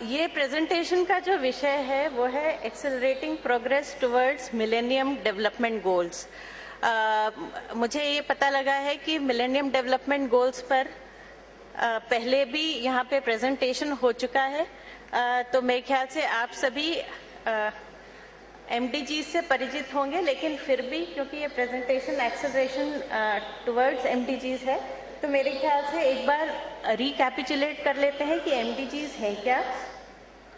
ये प्रेजेंटेशन का जो विषय है वो है accelerating progress towards millennium development goals. मुझे ये पता लगा है कि मिलेनियम डेवलपमेंट गोल्स पर पहले भी यहाँ पे प्रेजेंटेशन हो चुका है, तो मेरे ख्याल से आप सभी MDGs से परिचित होंगे, लेकिन फिर भी क्योंकि ये प्रेजेंटेशन एक्सेलरेशन टुवर्ड्स MDGs है, तो मेरे ख्याल से एक बार रिकैपिचुलेट कर लेते हैं कि MDGs है क्या,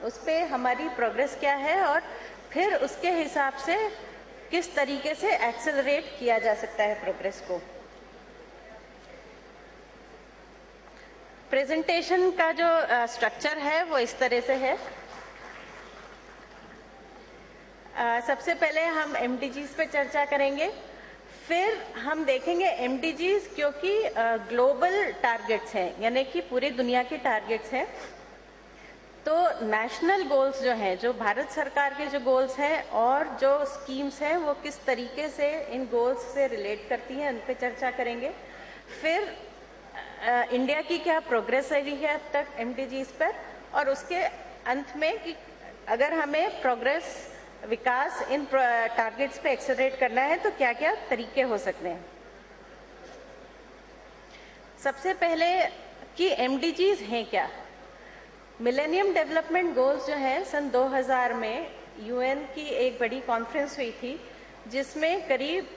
उस पे हमारी प्रोग्रेस क्या है और फिर उसके हिसाब से किस तरीके से एक्सेलरेट किया जा सकता है प्रोग्रेस को। प्रेजेंटेशन का जो स्ट्रक्चर है वो इस तरह से है। सबसे पहले हम MDGs पे चर्चा करेंगे, फिर हम देखेंगे MDGs क्योंकि ग्लोबल टारगेट्स हैं, यानी कि पूरी दुनिया के टारगेट्स हैं, तो नेशनल गोल्स जो हैं, जो भारत सरकार के जो गोल्स हैं और जो स्कीम्स हैं वो किस तरीके से इन गोल्स से रिलेट करती हैं, उन पर चर्चा करेंगे। फिर इंडिया की क्या प्रोग्रेस रही है अब तक MDGs पर, और उसके अंत में कि अगर हमें प्रोग्रेस विकास इन टारगेट्स पे एक्सेलरेट करना है तो क्या क्या तरीके हो सकते हैं। सबसे पहले कि MDGs हैं क्या। मिलेनियम डेवलपमेंट गोल्स जो हैं सन 2000 में UN की एक बड़ी कॉन्फ्रेंस हुई थी, जिसमें करीब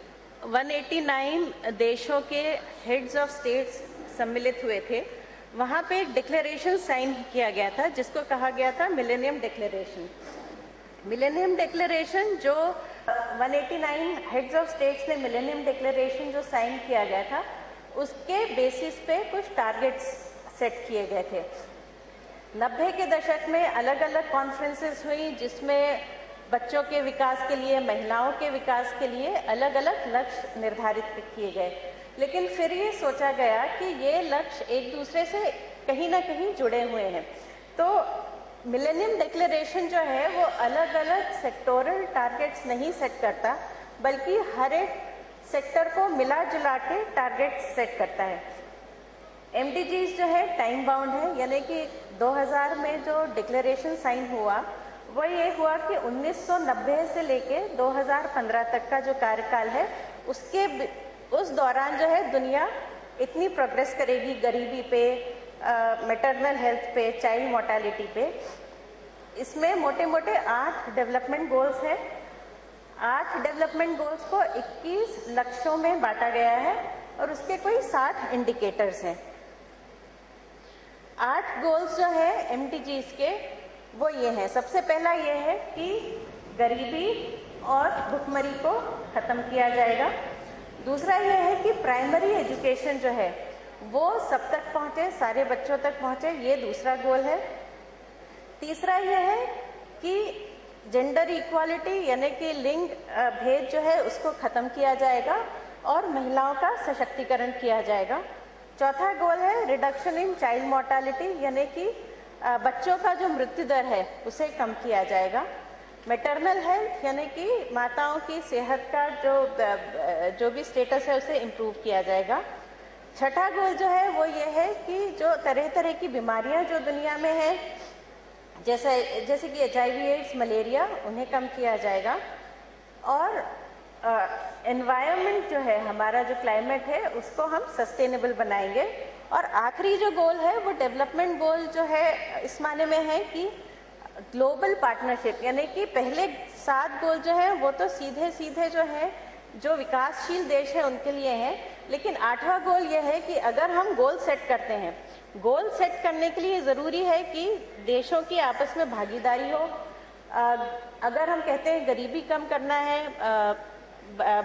189 देशों के हेड्स ऑफ स्टेट्स सम्मिलित हुए थे। वहां पे एक डिक्लेरेशन साइन किया गया था जिसको कहा गया था मिलेनियम डिक्लेरेशन। मिलेनियम डिक्लेरेशन जो 189 हेड्स ऑफ स्टेट्स ने मिलेनियम डिक्लेरेशन जो साइन किया गया था, उसके बेसिस पे कुछ टारगेट्स सेट किए गए थे। 90 के दशक में अलग अलग कॉन्फ्रेंसेस हुई जिसमें बच्चों के विकास के लिए, महिलाओं के विकास के लिए अलग अलग लक्ष्य निर्धारित किए गए, लेकिन फिर ये सोचा गया कि ये लक्ष्य एक दूसरे से कहीं ना कहीं जुड़े हुए हैं। तो मिलेनियम डिक्लेरेशन जो है वो अलग अलग सेक्टोरल टारगेट्स नहीं सेट करता, बल्कि हर एक सेक्टर को मिला जुला के टारगेट सेट करता है। MDGs जो है टाइम बाउंड है, यानी कि 2000 में जो डिक्लेरेशन साइन हुआ वो ये हुआ कि 1990 से लेके 2015 तक का जो कार्यकाल है उस दौरान जो है दुनिया इतनी प्रोग्रेस करेगी गरीबी पे, मैटरनल हेल्थ पे, चाइल्ड मोर्टालिटी पे। इसमें मोटे मोटे 8 डेवलपमेंट गोल्स हैं। 8 डेवलपमेंट गोल्स को 21 लक्ष्यों में बांटा गया है और उसके कोई 60 इंडिकेटर्स हैं। 8 गोल्स जो है MDGs के वो ये हैं। सबसे पहला ये है कि गरीबी और भुखमरी को खत्म किया जाएगा। दूसरा ये है कि प्राइमरी एजुकेशन जो है वो सब तक पहुंचे, सारे बच्चों तक पहुंचे, ये दूसरा गोल है। तीसरा ये है कि जेंडर इक्वालिटी यानी कि लिंग भेद जो है उसको खत्म किया जाएगा और महिलाओं का सशक्तिकरण किया जाएगा। चौथा गोल है रिडक्शन इन चाइल्ड मोर्टालिटी, यानी कि बच्चों का जो मृत्यु दर है उसे कम किया जाएगा। मैटरनल हेल्थ यानी कि माताओं की सेहत का जो भी स्टेटस है उसे इम्प्रूव किया जाएगा। छठा गोल जो है वो ये है कि जो तरह तरह की बीमारियां जो दुनिया में है, जैसे कि HIV, एड्स, मलेरिया, उन्हें कम किया जाएगा। और एनवायरनमेंट जो है, हमारा जो क्लाइमेट है उसको हम सस्टेनेबल बनाएंगे। और आखिरी जो गोल है वो डेवलपमेंट गोल जो है इस माने में है कि ग्लोबल पार्टनरशिप, यानी कि पहले 7 गोल जो है वो तो सीधे सीधे जो है जो विकासशील देश है उनके लिए है, लेकिन 8वां गोल ये है कि अगर हम गोल सेट करते हैं, गोल सेट करने के लिए ज़रूरी है कि देशों की आपस में भागीदारी हो। अगर हम कहते हैं गरीबी कम करना है,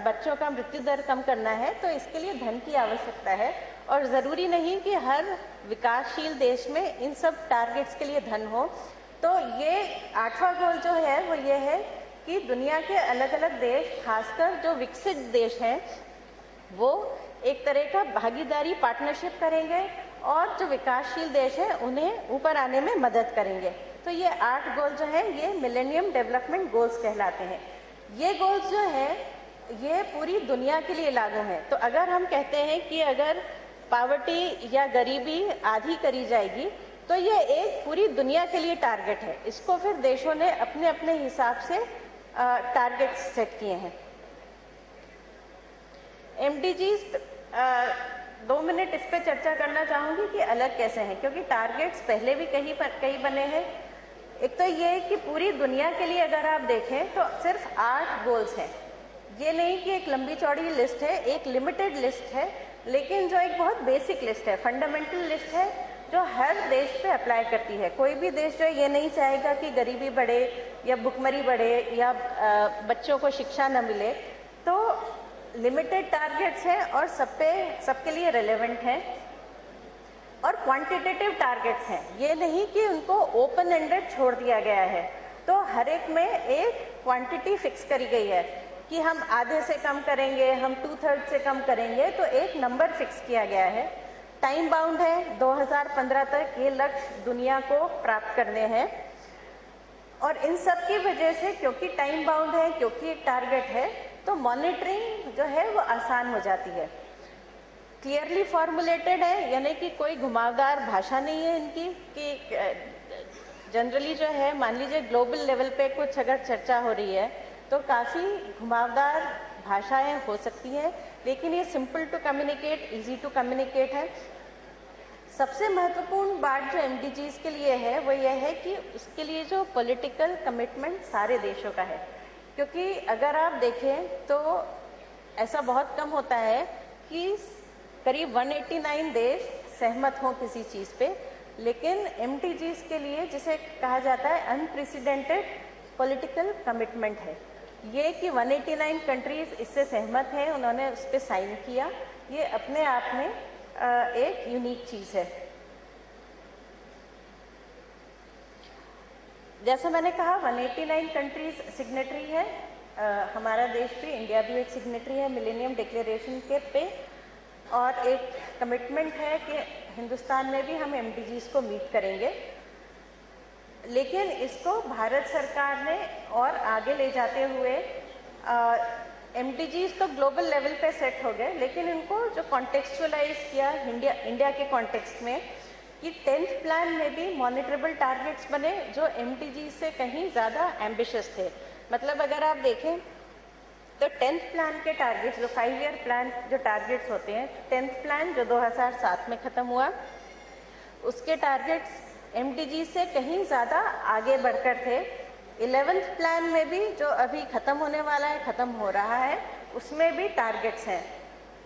बच्चों का मृत्यु दर कम करना है, तो इसके लिए धन की आवश्यकता है और ज़रूरी नहीं कि हर विकासशील देश में इन सब टारगेट्स के लिए धन हो। तो ये 8वां गोल जो है वो ये है कि दुनिया के अलग अलग देश, खासकर जो विकसित देश हैं, वो एक तरह का भागीदारी पार्टनरशिप करेंगे और जो विकासशील देश हैं उन्हें ऊपर आने में मदद करेंगे। तो ये 8 गोल जो है ये मिलेनियम डेवलपमेंट गोल्स कहलाते हैं। ये गोल्स जो है ये पूरी दुनिया के लिए लागू हैं। तो अगर हम कहते हैं कि अगर पावर्टी या गरीबी आधी करी जाएगी तो ये एक पूरी दुनिया के लिए टारगेट है। इसको फिर देशों ने अपने अपने हिसाब से टारगेट सेट किए हैं। MDGs 2 मिनट इस पे चर्चा करना चाहूंगी कि अलग कैसे हैं, क्योंकि टारगेट्स पहले भी कई बने हैं। एक तो ये कि पूरी दुनिया के लिए अगर आप देखें तो सिर्फ 8 गोल्स हैं। ये नहीं कि एक लंबी चौड़ी लिस्ट है, एक लिमिटेड लिस्ट है, लेकिन जो एक बहुत बेसिक लिस्ट है, फंडामेंटल लिस्ट है, जो हर देश पे अप्लाई करती है। कोई भी देश जो ये नहीं चाहेगा कि गरीबी बढ़े या भुखमरी बढ़े या बच्चों को शिक्षा न मिले। तो लिमिटेड टारगेट्स हैं और सबके लिए रेलेवेंट हैं और क्वांटिटेटिव टारगेट्स हैं। ये नहीं कि उनको ओपन एंडेड छोड़ दिया गया है। तो हर एक में एक क्वांटिटी फिक्स करी गई है कि हम आधे से कम करेंगे, हम 2/3 से कम करेंगे, तो एक नंबर फिक्स किया गया है। टाइम बाउंड है, 2015 तक ये लक्ष्य दुनिया को प्राप्त करने हैं। और इन सब की वजह से, क्योंकि टाइम बाउंड है, क्योंकि एक टारगेट है, तो मॉनिटरिंग जो है वो आसान हो जाती है। क्लियरली फॉर्मुलेटेड है, यानी कि कोई घुमावदार भाषा नहीं है इनकी कि जनरली जो है, मान लीजिए ग्लोबल लेवल पे कुछ अगर चर्चा हो रही है तो काफ़ी घुमावदार भाषाएं हो सकती हैं, लेकिन ये simple to communicate, easy to communicate है। सबसे महत्वपूर्ण बात जो MDGs के लिए है वो ये है कि उसके लिए जो पॉलिटिकल कमिटमेंट सारे देशों का है। क्योंकि अगर आप देखें तो ऐसा बहुत कम होता है कि करीब 189 देश सहमत हों किसी चीज़ पे, लेकिन MDGs के लिए जिसे कहा जाता है अनप्रेसिडेंटेड पॉलिटिकल कमिटमेंट है। ये कि 189 कंट्रीज इससे सहमत हैं, उन्होंने उस पर साइन किया, ये अपने आप में एक यूनिक चीज़ है। जैसे मैंने कहा 189 कंट्रीज सिग्नेटरी है, हमारा देश भी, इंडिया भी एक सिग्नेटरी है मिलेनियम डिक्लेरेशन के पे, और एक कमिटमेंट है कि हिंदुस्तान में भी हम MDGs को मीट करेंगे। लेकिन इसको भारत सरकार ने और आगे ले जाते हुए MDGs तो ग्लोबल लेवल पे सेट हो गए, लेकिन इनको जो कॉन्टेक्चुअलाइज किया इंडिया के कॉन्टेक्स्ट में कि 10th प्लान में भी मॉनिटरेबल टारगेट्स बने जो MDGs से कहीं ज़्यादा एम्बिशियस थे। मतलब अगर आप देखें तो 10th प्लान के टारगेट्स, जो 5 ईयर प्लान जो टारगेट्स होते हैं, 10th प्लान जो 2007 में ख़त्म हुआ, उसके टारगेट्स MDG से कहीं ज़्यादा आगे बढ़कर थे। 11th प्लान में भी जो अभी ख़त्म होने वाला है, ख़त्म हो रहा है, उसमें भी टारगेट्स हैं।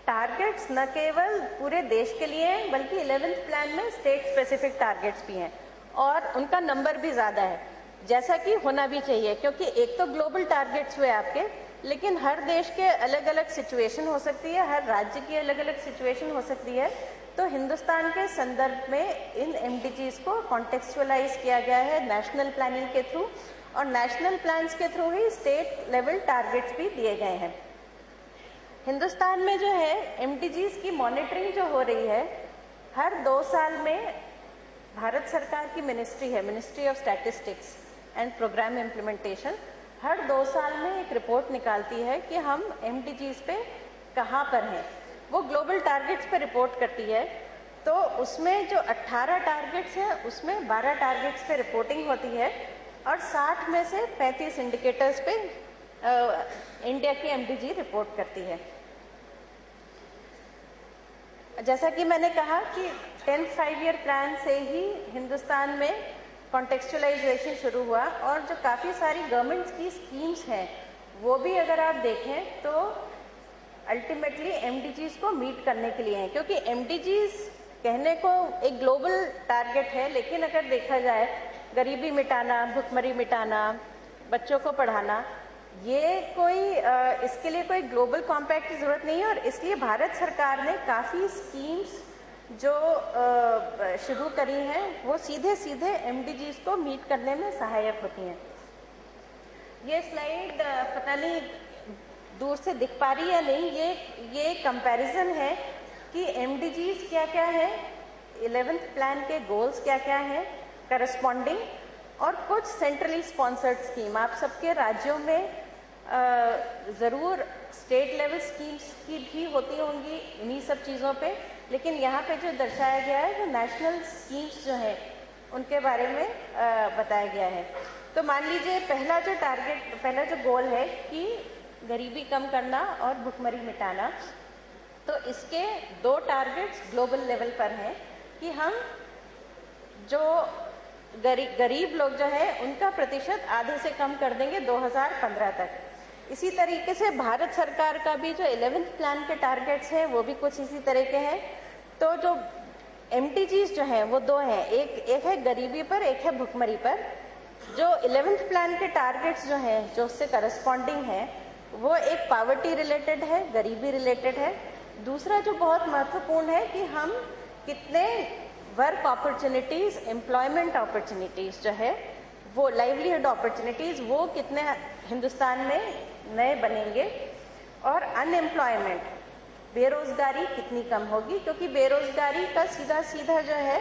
टारगेट्स न केवल पूरे देश के लिए हैं, बल्कि 11th प्लान में स्टेट स्पेसिफिक टारगेट्स भी हैं और उनका नंबर भी ज़्यादा है, जैसा कि होना भी चाहिए। क्योंकि एक तो ग्लोबल टारगेट्स हुए आपके, लेकिन हर देश के अलग अलग सिचुएशन हो सकती है, हर राज्य की अलग अलग सिचुएशन हो सकती है। तो हिंदुस्तान के संदर्भ में इन MDGs को कॉन्टेक्चुअलाइज किया गया है नेशनल प्लानिंग के थ्रू, और नेशनल प्लान्स के थ्रू ही स्टेट लेवल टारगेट्स भी दिए गए हैं। हिंदुस्तान में जो है MDGs की मॉनिटरिंग जो हो रही है, हर 2 साल में भारत सरकार की मिनिस्ट्री है, ministry of statistics and programme implementation, हर 2 साल में एक रिपोर्ट निकालती है कि हम MDGs पे कहाँ पर हैं। वो ग्लोबल टारगेट्स पे रिपोर्ट करती है। तो उसमें जो 18 टारगेट्स हैं, उसमें 12 टारगेट्स पे रिपोर्टिंग होती है और 60 में से 35 इंडिकेटर्स पे इंडिया की MDG रिपोर्ट करती है। जैसा कि मैंने कहा कि 10th 5 ईयर प्लान से ही हिंदुस्तान में कॉन्टेक्चुअलाइजेशन शुरू हुआ, और जो काफ़ी सारी गवर्नमेंट की स्कीम्स हैं वो भी अगर आप देखें तो अल्टीमेटली MDGs को मीट करने के लिए हैं। क्योंकि MDGs कहने को एक ग्लोबल टारगेट है, लेकिन अगर देखा जाए गरीबी मिटाना, भुखमरी मिटाना, बच्चों को पढ़ाना, ये कोई इसके लिए कोई ग्लोबल कॉम्पैक्ट की ज़रूरत नहीं है। और इसलिए भारत सरकार ने काफ़ी स्कीम्स जो शुरू करी हैं वो सीधे सीधे MDGs को मीट करने में सहायक होती हैं। ये स्लाइड पता नहीं दूर से दिख पा रही है नहीं, ये कंपैरिजन है कि MDGs क्या क्या है, 11th प्लान के गोल्स क्या क्या हैं करस्पॉन्डिंग, और कुछ सेंट्रली स्पॉन्सर्ड स्कीम। आप सबके राज्यों में ज़रूर स्टेट लेवल स्कीम्स की भी होती होंगी इन्हीं सब चीज़ों पे, लेकिन यहाँ पे जो दर्शाया गया है वो नेशनल स्कीम्स जो हैं उनके बारे में बताया गया है। तो मान लीजिए पहला जो गोल है कि गरीबी कम करना और भुखमरी मिटाना, तो इसके 2 टारगेट्स ग्लोबल लेवल पर हैं कि हम जो गरीब लोग जो है उनका प्रतिशत आधे से कम कर देंगे 2015 तक। इसी तरीके से भारत सरकार का भी जो 11th प्लान के टारगेट्स हैं वो भी कुछ इसी तरह के हैं। तो जो MDGs जो हैं वो 2 हैं, एक है गरीबी पर, एक है भुखमरी पर। जो 11th प्लान के टारगेट्स जो हैं जो उससे करस्पॉन्डिंग है वो एक पावर्टी रिलेटेड है, गरीबी रिलेटेड है। दूसरा जो बहुत महत्वपूर्ण है कि हम कितने वर्क अपॉर्चुनिटीज, एम्प्लॉयमेंट अपॉर्चुनिटीज जो है वो लाइवलीहुड अपॉर्चुनिटीज वो कितने हिंदुस्तान में नए बनेंगे, और अनएम्प्लॉयमेंट, बेरोजगारी कितनी कम होगी, क्योंकि बेरोजगारी का सीधा जो है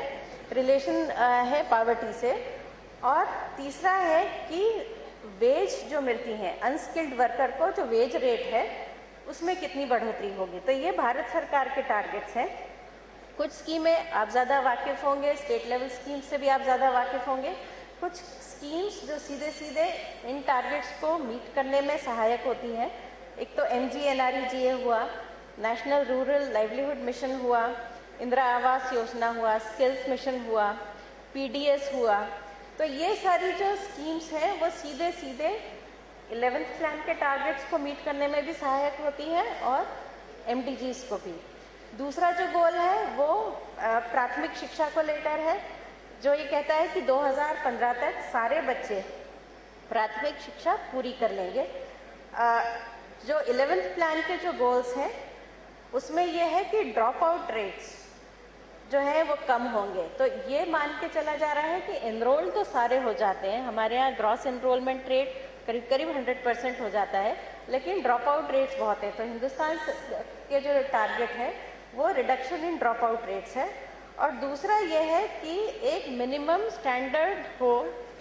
रिलेशन है पावर्टी से। और तीसरा है कि वेज जो मिलती हैं अनस्किल्ड वर्कर को, जो वेज रेट है उसमें कितनी बढ़ोतरी होगी। तो ये भारत सरकार के टारगेट्स हैं। कुछ स्कीमें आप ज़्यादा वाकिफ़ होंगे, स्टेट लेवल स्कीम से भी आप ज़्यादा वाकिफ़ होंगे। कुछ स्कीम्स जो सीधे इन टारगेट्स को मीट करने में सहायक होती हैं। एक तो MGNREGA हुआ, नेशनल रूरल लाइवलीहुड मिशन हुआ, इंदिरा आवास योजना हुआ, स्किल्स मिशन हुआ, PDS हुआ। तो ये सारी जो स्कीम्स हैं वो सीधे 11th प्लान के टारगेट्स को मीट करने में भी सहायक होती हैं और MDGs को भी। दूसरा जो गोल है वो प्राथमिक शिक्षा को लेकर है, जो ये कहता है कि 2015 तक सारे बच्चे प्राथमिक शिक्षा पूरी कर लेंगे। जो 11th प्लान के जो गोल्स हैं उसमें ये है कि ड्रॉप आउट रेट्स जो है वो कम होंगे। तो ये मान के चला जा रहा है कि एनरोल तो सारे हो जाते हैं, हमारे यहाँ ग्रॉस एनरोलमेंट रेट करीब 100% हो जाता है, लेकिन ड्रॉप आउट रेट्स बहुत है। तो हिंदुस्तान के जो टारगेट है वो reduction in drop out rates है। और दूसरा ये है कि एक मिनिमम स्टैंडर्ड हो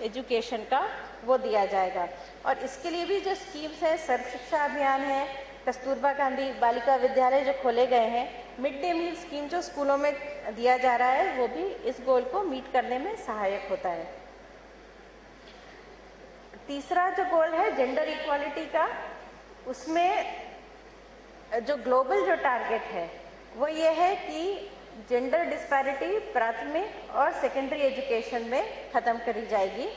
एजुकेशन का, वो दिया जाएगा। और इसके लिए भी जो स्कीम्स हैं, सर्व शिक्षा अभियान है, कस्तूरबा गांधी बालिका विद्यालय जो खोले गए हैं, मिड डे मील स्कीम जो स्कूलों में दिया जा रहा है, वो भी इस गोल को मीट करने में सहायक होता है। तीसरा जो गोल है जेंडर इक्वालिटी का, उसमें जो ग्लोबल जो टारगेट है वो ये है कि जेंडर डिस्पैरिटी प्राथमिक और सेकेंडरी एजुकेशन में खत्म करी जाएगी।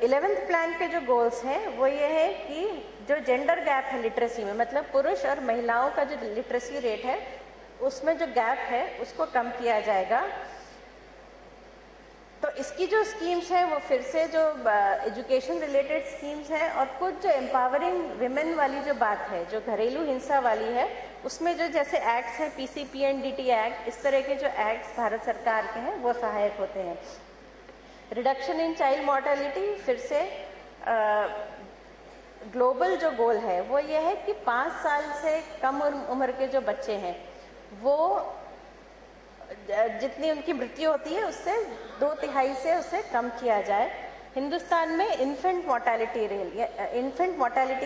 11th प्लान के जो गोल्स हैं वो ये है कि जो जेंडर गैप है लिटरेसी में, मतलब पुरुष और महिलाओं का जो लिटरेसी रेट है उसमें जो गैप है उसको कम किया जाएगा। तो इसकी जो स्कीम्स हैं वो फिर से जो एजुकेशन रिलेटेड स्कीम्स हैं, और कुछ जो एम्पावरिंग विमेन वाली जो बात है, जो घरेलू हिंसा वाली है, उसमें जो जैसे एक्ट्स हैं PCPNDT एक्ट, इस तरह के जो एक्ट्स भारत सरकार के हैं वो सहायक होते हैं। रिडक्शन इन चाइल्ड मॉर्टेलिटी, फिर से ग्लोबल जो गोल है वो ये है कि 5 साल से कम उम्र के जो बच्चे हैं वो जितनी उनकी मृत्यु होती है उससे 2/3 से उसे कम किया जाए। हिंदुस्तान में इन्फेंट मोर्टेलिटी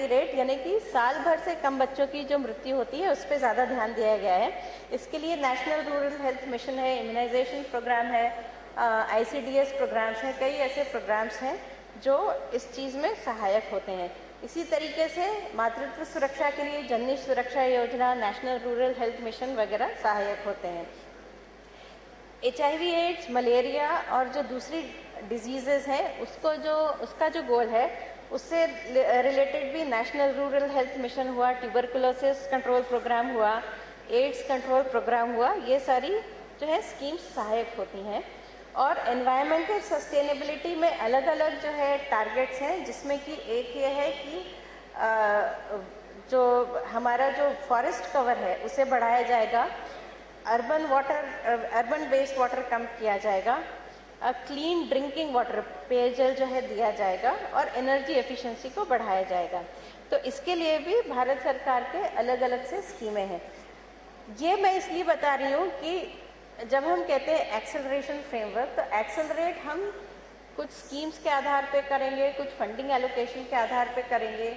रेट यानी कि साल भर से कम बच्चों की जो मृत्यु होती है उस पर ज़्यादा ध्यान दिया गया है। इसके लिए नेशनल रूरल हेल्थ मिशन है, इम्यूनाइजेशन प्रोग्राम है, ICDS प्रोग्राम्स हैं, कई ऐसे प्रोग्राम्स हैं जो इस चीज़ में सहायक होते हैं। इसी तरीके से मातृत्व सुरक्षा के लिए जननी सुरक्षा योजना, नेशनल रूरल हेल्थ मिशन वगैरह सहायक होते हैं। HIV, एड्स, मलेरिया और जो दूसरी डिजीजेस हैं उसका जो गोल है उससे रिलेटेड भी नेशनल रूरल हेल्थ मिशन हुआ, ट्यूबरकुलोसिस कंट्रोल प्रोग्राम हुआ, एड्स कंट्रोल प्रोग्राम हुआ। ये सारी जो है स्कीम्स सहायक होती हैं। और एनवायरमेंटल सस्टेनेबिलिटी में अलग अलग जो है टारगेट्स हैं, जिसमें कि एक ये है कि जो हमारा जो फॉरेस्ट कवर है उसे बढ़ाया जाएगा, अर्बन वेस्ट वाटर कम किया जाएगा, क्लीन ड्रिंकिंग वाटर पेयजल जो है दिया जाएगा, और एनर्जी एफिशिएंसी को बढ़ाया जाएगा। तो इसके लिए भी भारत सरकार के अलग अलग से स्कीमें हैं। ये मैं इसलिए बता रही हूँ कि जब हम कहते हैं एक्सेलरेशन फ्रेमवर्क, तो एक्सेलरेट हम कुछ स्कीम्स के आधार पे करेंगे, कुछ फंडिंग एलोकेशन के आधार पे करेंगे,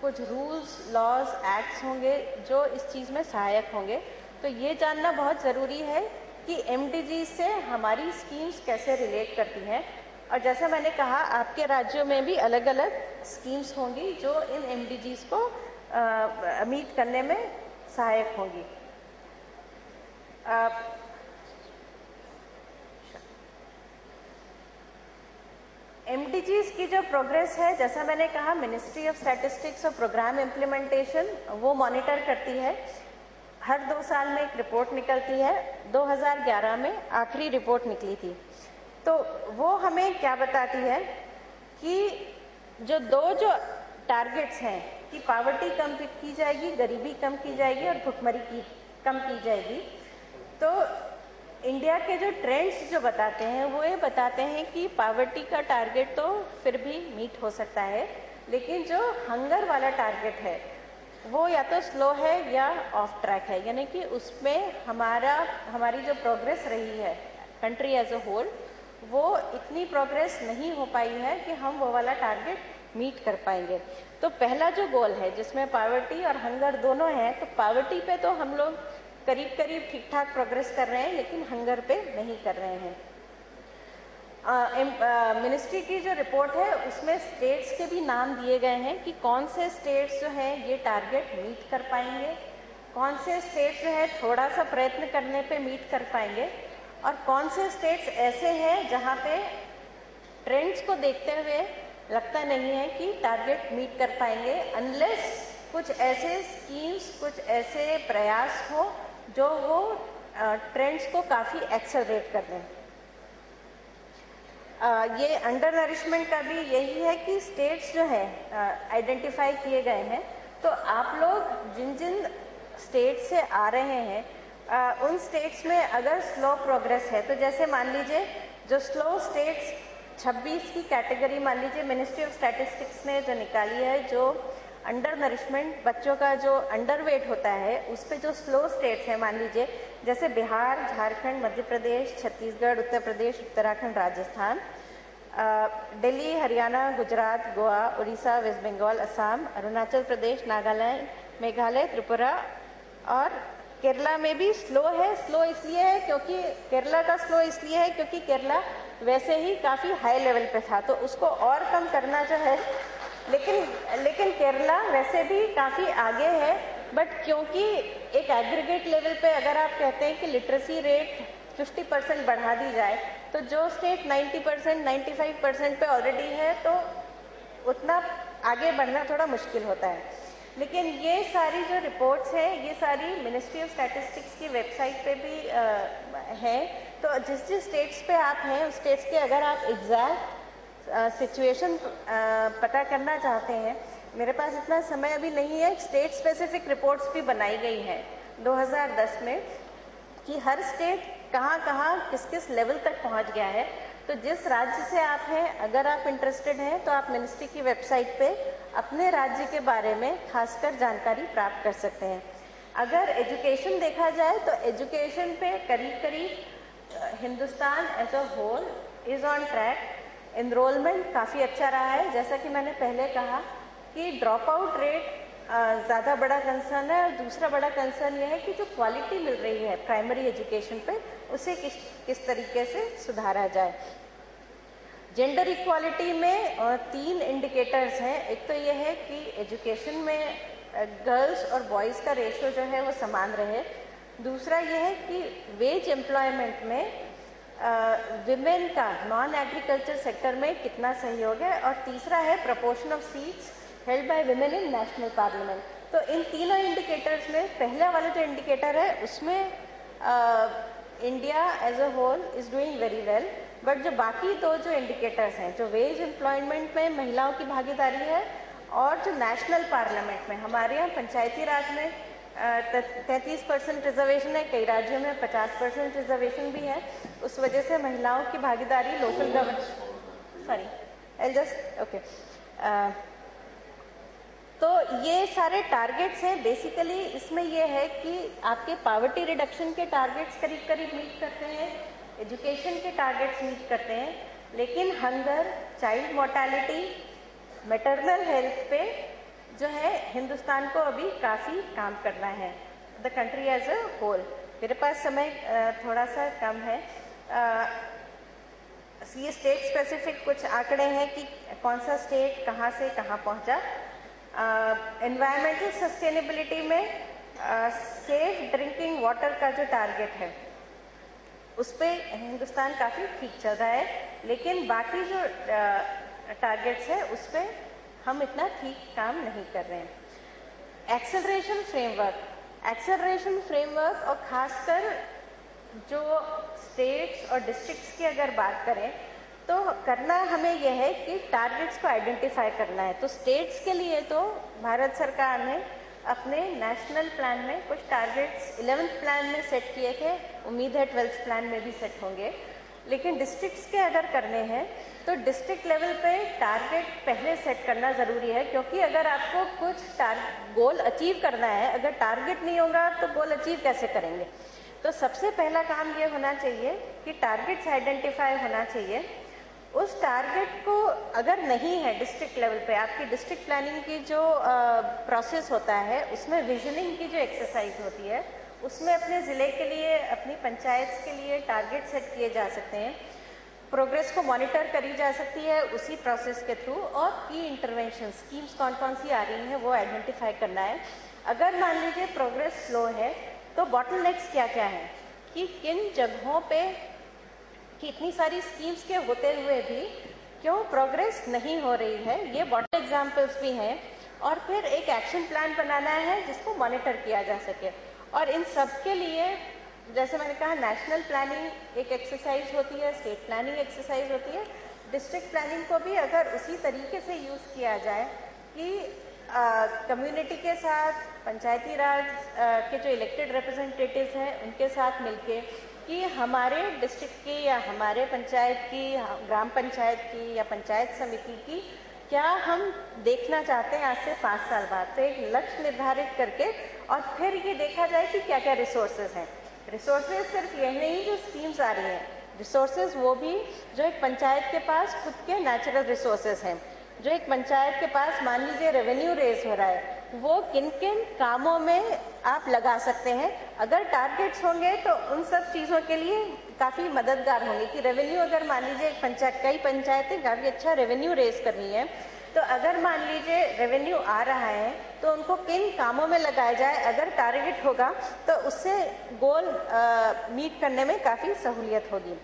कुछ रूल्स, लॉज, एक्ट्स होंगे जो इस चीज़ में सहायक होंगे। तो ये जानना बहुत ज़रूरी है कि एमडीजी से हमारी स्कीम्स कैसे रिलेट करती हैं। और जैसा मैंने कहा, आपके राज्यों में भी अलग अलग स्कीम्स होंगी जो इन एमडीजीज को मीट करने में सहायक होंगी। एमडीजीज की जो प्रोग्रेस है, जैसा मैंने कहा, मिनिस्ट्री ऑफ स्टैटिस्टिक्स और प्रोग्राम इम्प्लीमेंटेशन वो मॉनिटर करती है। हर 2 साल में एक रिपोर्ट निकलती है। 2011 में आखिरी रिपोर्ट निकली थी। तो वो हमें क्या बताती है कि जो टारगेट्स हैं कि पावर्टी कम की जाएगी, गरीबी कम की जाएगी और भुखमरी कम की जाएगी। तो इंडिया के जो ट्रेंड्स जो बताते हैं वो ये बताते हैं कि पावर्टी का टारगेट तो फिर भी मीट हो सकता है, लेकिन जो हंगर वाला टारगेट है वो या तो स्लो है या ऑफ ट्रैक है, यानी कि उसमें हमारी जो प्रोग्रेस रही है कंट्री एज अ होल, वो इतनी प्रोग्रेस नहीं हो पाई है कि हम वो वाला टारगेट मीट कर पाएंगे। तो पहला जो गोल है जिसमें पावर्टी और हंगर दोनों हैं, तो पावर्टी पे तो हम लोग करीब करीब ठीक ठाक प्रोग्रेस कर रहे हैं, लेकिन हंगर पे नहीं कर रहे हैं। मिनिस्ट्री की जो रिपोर्ट है उसमें स्टेट्स के भी नाम दिए गए हैं कि कौन से स्टेट्स जो हैं ये टारगेट मीट कर पाएंगे, कौन से स्टेट्स जो है थोड़ा सा प्रयत्न करने पे मीट कर पाएंगे, और कौन से स्टेट्स ऐसे हैं जहाँ पे ट्रेंड्स को देखते हुए लगता नहीं है कि टारगेट मीट कर पाएंगे, अनलेस कुछ ऐसे स्कीम्स, कुछ ऐसे प्रयास हो जो वो ट्रेंड्स को काफ़ी एक्सेलरेट कर दें। ये अंडर नरिशमेंट का भी यही है कि स्टेट्स जो है आइडेंटिफाई किए गए हैं। तो आप लोग जिन जिन स्टेट से आ रहे हैं उन स्टेट्स में अगर स्लो प्रोग्रेस है, तो जैसे मान लीजिए जो स्लो स्टेट्स 26 की कैटेगरी मान लीजिए मिनिस्ट्री ऑफ स्टैटिस्टिक्स ने जो निकाली है, जो अंडर नरिशमेंट बच्चों का जो अंडर वेट होता है उस पे जो स्लो स्टेट्स हैं, मान लीजिए जैसे बिहार, झारखंड, मध्य प्रदेश, छत्तीसगढ़, उत्तर प्रदेश, उत्तराखंड, राजस्थान, दिल्ली, हरियाणा, गुजरात, गोवा, उड़ीसा, वेस्ट बंगाल, असम, अरुणाचल प्रदेश, नागालैंड, मेघालय, त्रिपुरा और केरला में भी स्लो है। स्लो इसलिए है क्योंकि केरला का स्लो इसलिए है क्योंकि केरला वैसे ही काफ़ी हाई लेवल पे था, तो उसको और कम करना जो है, लेकिन केरला वैसे भी काफ़ी आगे है। बट क्योंकि एक एग्रीगेट लेवल पे अगर आप कहते हैं कि लिटरेसी रेट 50% बढ़ा दी जाए, तो जो स्टेट 90%, 95% पे ऑलरेडी है, तो उतना आगे बढ़ना थोड़ा मुश्किल होता है। लेकिन ये सारी जो रिपोर्ट्स हैं, ये सारी मिनिस्ट्री ऑफ स्टैटिस्टिक्स की वेबसाइट पे भी है। तो जिस जिस स्टेट्स पे आप हैं उस स्टेट्स के अगर आप एग्जैक्ट सिचुएशन पता करना चाहते हैं, मेरे पास इतना समय अभी नहीं है, स्टेट स्पेसिफिक रिपोर्ट्स भी बनाई गई हैं 2010 में कि हर स्टेट कहाँ किस किस लेवल तक पहुंच गया है। तो जिस राज्य से आप हैं, अगर आप इंटरेस्टेड हैं तो आप मिनिस्ट्री की वेबसाइट पे अपने राज्य के बारे में खासकर जानकारी प्राप्त कर सकते हैं। अगर एजुकेशन देखा जाए तो एजुकेशन पे करीब Hindustan as a whole is on track. Enrolment काफ़ी अच्छा रहा है, जैसा कि मैंने पहले कहा कि ड्रॉप आउट रेट ज़्यादा बड़ा कंसर्न है, और दूसरा बड़ा कंसर्न यह है कि जो क्वालिटी मिल रही है प्राइमरी एजुकेशन पे, उसे किस तरीके से सुधारा जाए। जेंडर इक्वालिटी में 3 इंडिकेटर्स हैं। एक तो यह है कि एजुकेशन में गर्ल्स और बॉयज़ का रेशियो जो है वो समान रहे। दूसरा यह है कि वेज एम्प्लॉयमेंट में विमेन का नॉन एग्रीकल्चर सेक्टर में कितना सहयोग है, और तीसरा है proportion of seats held by women in national parliament. तो इन तीनों इंडिकेटर्स में पहला वाला जो इंडिकेटर है उसमें India as a whole is doing very well. But जो बाकी 2 जो इंडिकेटर्स हैं, जो वेज एम्प्लॉयमेंट में महिलाओं की भागीदारी है और जो नेशनल पार्लियामेंट में, हमारे यहाँ पंचायती राज में 33% रिजर्वेशन है, कई राज्यों में 50% रिजर्वेशन भी है। उस वजह से महिलाओं की भागीदारी लोकल गवर्नमेंट तो ये सारे टारगेट्स हैं। बेसिकली इसमें ये है कि आपके पावर्टी रिडक्शन के टारगेट्स करीब मीट करते हैं, एजुकेशन के टारगेट्स मीट करते हैं, लेकिन hunger, child mortality, maternal health पे जो है हिंदुस्तान को अभी काफ़ी काम करना है, the country as a whole. मेरे पास समय थोड़ा सा कम है। ये स्टेट स्पेसिफिक कुछ आंकड़े हैं कि कौन सा स्टेट कहाँ से कहाँ पहुँचा। एनवायरमेंटल सस्टेनेबिलिटी में सेफ ड्रिंकिंग वाटर का जो टारगेट है उस पे हिंदुस्तान काफ़ी ठीक चल रहा है, लेकिन बाकी जो टारगेट्स है उस पे हम इतना ठीक काम नहीं कर रहे हैं। एक्सेलरेशन फ्रेमवर्क और खासकर जो स्टेट्स और डिस्ट्रिक्ट्स की अगर बात करें तो करना हमें यह है कि टारगेट्स को आइडेंटिफाई करना है। तो स्टेट्स के लिए तो भारत सरकार ने अपने नेशनल प्लान में कुछ टारगेट्स 11th प्लान में सेट किए थे, उम्मीद है 12th प्लान में भी सेट होंगे। लेकिन डिस्ट्रिक्ट्स के अगर करने हैं तो डिस्ट्रिक्ट लेवल पे टारगेट पहले सेट करना ज़रूरी है, क्योंकि अगर आपको कुछ गोल अचीव करना है, अगर टारगेट नहीं होगा तो गोल अचीव कैसे करेंगे। तो सबसे पहला काम ये होना चाहिए कि टारगेट्स आइडेंटिफाई होना चाहिए। उस टारगेट को अगर नहीं है डिस्ट्रिक्ट लेवल पे, आपकी डिस्ट्रिक्ट प्लानिंग की जो प्रोसेस होता है उसमें विजनिंग की जो एक्सरसाइज होती है उसमें अपने ज़िले के लिए, अपनी पंचायत के लिए टारगेट सेट किए जा सकते हैं, प्रोग्रेस को मॉनिटर करी जा सकती है उसी प्रोसेस के थ्रू, और की इंटरवेंशन स्कीम्स कौन कौन सी आ रही हैं वो आइडेंटिफाई करना है। अगर मान लीजिए प्रोग्रेस स्लो है तो बॉटलनेक्स क्या क्या हैं, कि किन जगहों पे कि इतनी सारी स्कीम्स के होते हुए भी क्यों प्रोग्रेस नहीं हो रही है, ये बॉटल एग्जाम्पल्स भी हैं। और फिर एक एक्शन प्लान बनाना है जिसको मॉनिटर किया जा सके। और इन सब के लिए जैसे मैंने कहा नेशनल प्लानिंग एक एक्सरसाइज होती है, स्टेट प्लानिंग एक्सरसाइज होती है, डिस्ट्रिक्ट प्लानिंग को भी अगर उसी तरीके से यूज़ किया जाए कि कम्युनिटी के साथ, पंचायती राज के जो इलेक्टेड रिप्रेजेंटेटिव्स हैं उनके साथ मिलके कि हमारे डिस्ट्रिक्ट की या हमारे पंचायत की, ग्राम पंचायत की या पंचायत समिति की क्या हम देखना चाहते हैं आज से 5 साल बाद, तो एक लक्ष्य निर्धारित करके और फिर ये देखा जाए कि क्या क्या रिसोर्सेज हैं। रिसोर्सेज सिर्फ ये नहीं जो स्कीम्स आ रही हैं, रिसोर्सेज वो भी जो एक पंचायत के पास खुद के नेचुरल रिसोर्सेज हैं, जो एक पंचायत के पास मान लीजिए रेवेन्यू रेज हो रहा है, वो किन किन कामों में आप लगा सकते हैं। अगर टारगेट्स होंगे तो उन सब चीज़ों के लिए काफ़ी मददगार होंगे कि रेवेन्यू, अगर मान लीजिए कई पंचायतें काफ़ी अच्छा रेवेन्यू रेज कर रही हैं, तो अगर मान लीजिए रेवेन्यू आ रहा है तो उनको किन कामों में लगाया जाए, अगर टारगेट होगा तो उससे गोल मीट करने में काफ़ी सहूलियत होगी।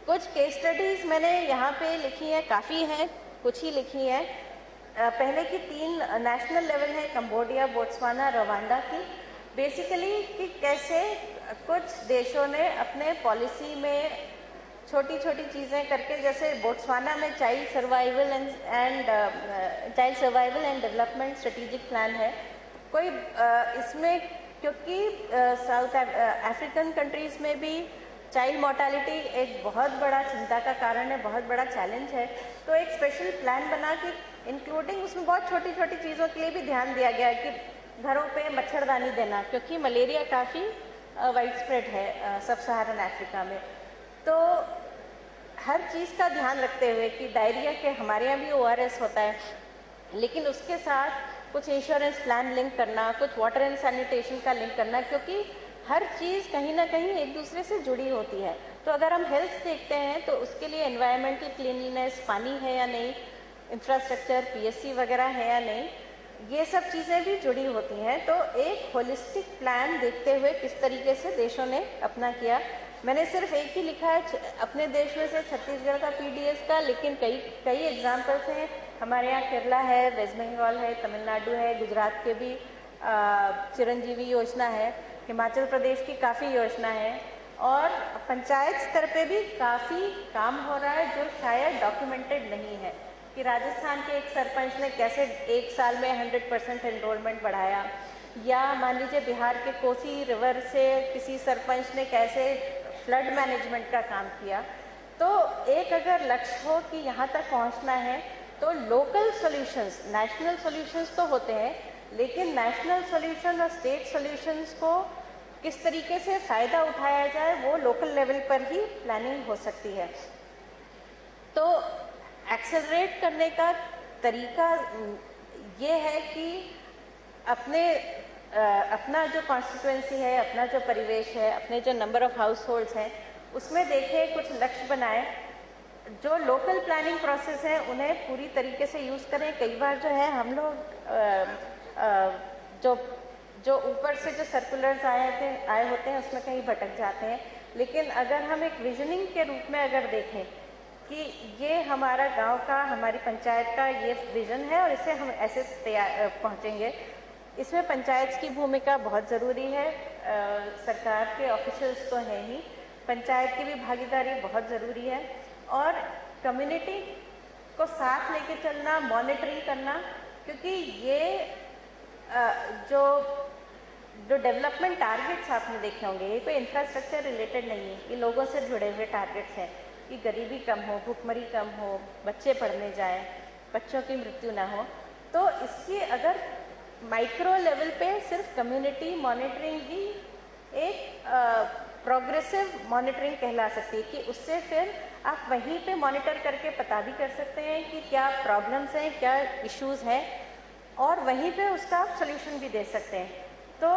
कुछ केस स्टडीज़ मैंने यहाँ पे लिखी हैं, काफ़ी हैं, कुछ ही लिखी हैं। पहले की 3 नेशनल लेवल है, कंबोडिया, बोत्सवाना, रवांडा की। बेसिकली कि कैसे कुछ देशों ने अपने पॉलिसी में छोटी छोटी चीज़ें करके, जैसे बोत्सवाना में child survival and development strategic plan है। कोई इसमें क्योंकि साउथ अफ्रीकन कंट्रीज़ में भी चाइल्ड मोर्टालिटी एक बहुत बड़ा चिंता का कारण है, बहुत बड़ा चैलेंज है, तो एक स्पेशल प्लान बना के इंक्लूडिंग उसमें बहुत छोटी छोटी चीज़ों के लिए भी ध्यान दिया गया है कि घरों पे मच्छरदानी देना, क्योंकि मलेरिया काफ़ी वाइड स्प्रेड है सब सहारन अफ्रीका में। तो हर चीज़ का ध्यान रखते हुए कि डायरिया के हमारे यहाँ भी ORS होता है, लेकिन उसके साथ कुछ इंश्योरेंस प्लान लिंक करना, कुछ वाटर एंड सैनिटेशन का लिंक करना, क्योंकि हर चीज़ कहीं ना कहीं एक दूसरे से जुड़ी होती है। तो अगर हम हेल्थ देखते हैं तो उसके लिए एनवायरमेंटल क्लीनलीनेस, पानी है या नहीं, इंफ्रास्ट्रक्चर, PSC वगैरह है या नहीं, ये सब चीज़ें भी जुड़ी होती हैं। तो एक होलिस्टिक प्लान देखते हुए किस तरीके से देशों ने अपना किया। मैंने सिर्फ एक ही लिखा है अपने देश में से, छत्तीसगढ़ का PDS का, लेकिन कई एग्जाम्पल्स हैं। हमारे यहाँ केरला है, वेस्ट बंगाल है, तमिलनाडु है, गुजरात के भी चिरंजीवी योजना है, हिमाचल प्रदेश की काफ़ी योजना है, और पंचायत स्तर पे भी काफ़ी काम हो रहा है जो शायद डॉक्यूमेंटेड नहीं है, कि राजस्थान के एक सरपंच ने कैसे 1 साल में 100% एनरोलमेंट बढ़ाया, या मान लीजिए बिहार के कोसी रिवर से किसी सरपंच ने कैसे फ्लड मैनेजमेंट का काम किया। तो एक अगर लक्ष्य हो कि यहाँ तक पहुँचना है तो लोकल सॉल्यूशंस, नेशनल सॉल्यूशंस तो होते हैं, लेकिन नेशनल सॉल्यूशन और स्टेट सॉल्यूशंस को किस तरीके से फ़ायदा उठाया जाए वो लोकल लेवल पर ही प्लानिंग हो सकती है। तो एक्सेलरेट करने का तरीका ये है कि अपने अपना जो कॉन्स्टिट्यूएंसी है, अपना जो परिवेश है, अपने जो नंबर ऑफ हाउस होल्ड्स हैं, उसमें देखें, कुछ लक्ष्य बनाएं। जो लोकल प्लानिंग प्रोसेस है उन्हें पूरी तरीके से यूज़ करें। कई बार जो है हम लोग जो ऊपर से जो सर्कुलर्स आए होते हैं उसमें कहीं भटक जाते हैं। लेकिन अगर हम एक विजनिंग के रूप में अगर देखें कि ये हमारा गांव का, हमारी पंचायत का ये विजन है और इसे हम ऐसे पहुंचेंगे, इसमें पंचायत की भूमिका बहुत ज़रूरी है। सरकार के ऑफिशियल्स तो हैं ही, पंचायत की भी भागीदारी बहुत ज़रूरी है और कम्युनिटी को साथ लेके चलना, मॉनिटरिंग करना, क्योंकि ये जो डेवलपमेंट टारगेट्स आपने देखे होंगे, ये कोई इंफ्रास्ट्रक्चर रिलेटेड नहीं है, ये लोगों से जुड़े हुए टारगेट्स हैं कि गरीबी कम हो, भूखमरी कम हो, बच्चे पढ़ने जाएं, बच्चों की मृत्यु ना हो। तो इसकी अगर माइक्रो लेवल पे सिर्फ कम्युनिटी मॉनिटरिंग ही एक प्रोग्रेसिव मॉनिटरिंग कहला सकती है कि उससे फिर आप वहीं पे मॉनिटर करके पता भी कर सकते हैं कि क्या प्रॉब्लम्स हैं, क्या इश्यूज हैं, और वहीं पे उसका आप सोल्यूशन भी दे सकते हैं। तो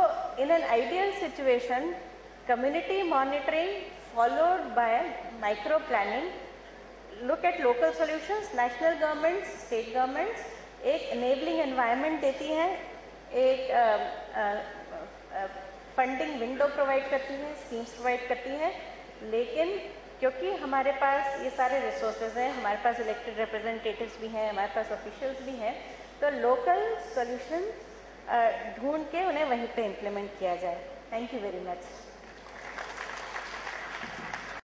in an ideal situation, community monitoring followed by micro planning, look at local solutions, national governments, state governments एक एनेबलिंग एनवायरनमेंट देती हैं, एक फंडिंग विंडो प्रोवाइड करती हैं, स्कीम्स प्रोवाइड करती हैं। लेकिन क्योंकि हमारे पास ये सारे रिसोर्सेज हैं, हमारे पास इलेक्टेड रिप्रेजेंटेटिव्स भी हैं, हमारे पास ऑफिशियल्स भी हैं, तो लोकल सॉल्यूशन ढूंढ के उन्हें वहीं पे इम्प्लीमेंट किया जाए। Thank you very much.